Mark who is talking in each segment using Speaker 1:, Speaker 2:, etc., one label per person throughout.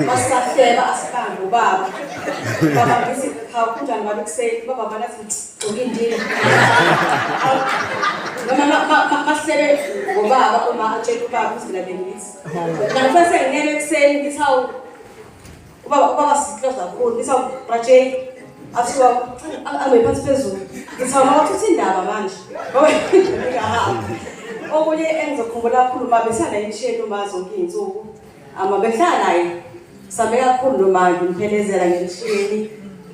Speaker 1: Masahleba asihambe ubaba. Baba ngithi hawu kunjani ngabe kuseni baba banathi ukindile. Mahlebe ngobaba uma atshela ubaba uzila bengithi. Kanti bese ngiyele kuseni ngithi hawu ubaba sikhoza kakhulu ngithi hawu Rajay asiwa amephansi phezulu. Ngithi hawu mawathuthi indaba manje. Ngoba ngihamba. Okunye engizokhumbula kakhulu uma besana ishelo uma zonke izinsuku behlala naye sabe kakhulu noma ngiphelezela ngelishini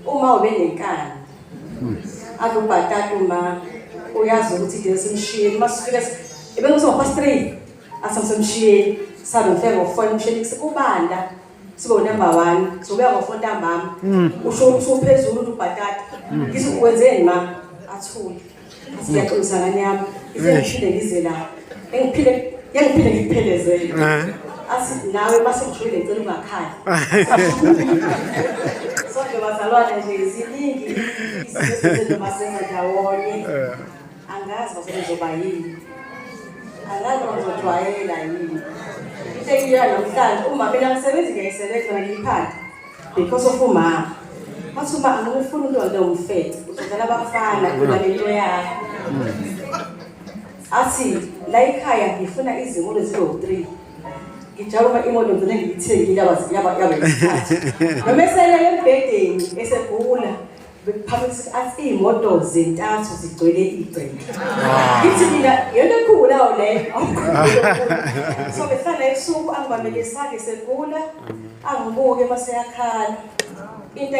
Speaker 1: uma ube nenkani akubhatata uma uyazi ukuthi nje simshiyeni masifika ebengizopha 3 asamsemshiyeni sabe ngifike ngo4 emshiyeni kubanda sibe number 1 sobuya ngo4 ntambama usho uphezulu ubhatata ngithi ukwenzeni ma athule asiyaxolisa ngani yami isephile ngize la engiphile ngiphelezele asi nawe mase ngijule ngicela ungakhali sonke bazalwane nje iziningi izinto masenza ndawonye angazi bazoba yini angazi bazojwayela yini ihlekile namhlanje uma mina ngisebenza ngiyayisebenza ngiliphanda because of uma wathi uma angifuni into ngomfethu uzodala abafana kula lento yakho athi la ekhaya ngifuna izimulo zizo3 ngijala uma imoto ngizone ngiyithengile yabe isikhathi nomesele embhedeni esegula bekuphakamisa athi imoto zintathu zigcwele igceke ngithi mina yento enkulu lawo le so befana ebusuku angibamele isakhe segula angibuke maseyakhala into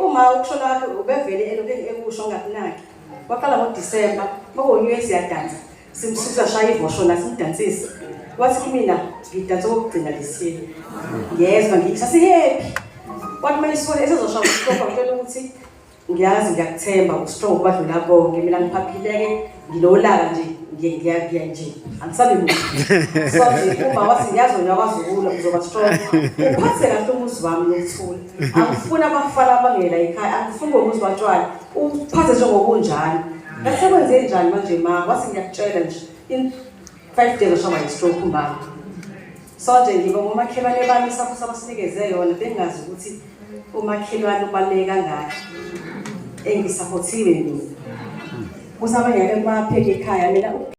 Speaker 1: uma ukushona kwakhe ubevele ekusho ngakunaki waqala ngoDisemba bako-US yadansa simsusa shaya ivoshona simdansisa wathi mina ngidansa okugcina lesiye ngiyezwa ngisasihappy wathi manje sifole esezoshaya uStrong ngitshela ukuthi ngiyazi ngiyakuthemba uStrong kubadlula bonke mina ngiphaphileke ngilolaka nje ngiya nje angisabe muntu so nje uma wathi ngiyazi uyakwazi uzoba strong uphathe kahle umuzi wami lokuthula angifuna abafana abangela ekhaya angifuni ngomuzi watshwala uphathe njengobunjani ngasekwenze njani manje ma wathi ngiyakutshela nje in 5 days oshaba i-stroke umbaba so nje ngiba ngomakhelwane bami sakho sabasinikeze yona bengazi ukuthi umakhelwane ubaluleke kangaka engisapothiwe mina usabanye bapheke ekhaya mina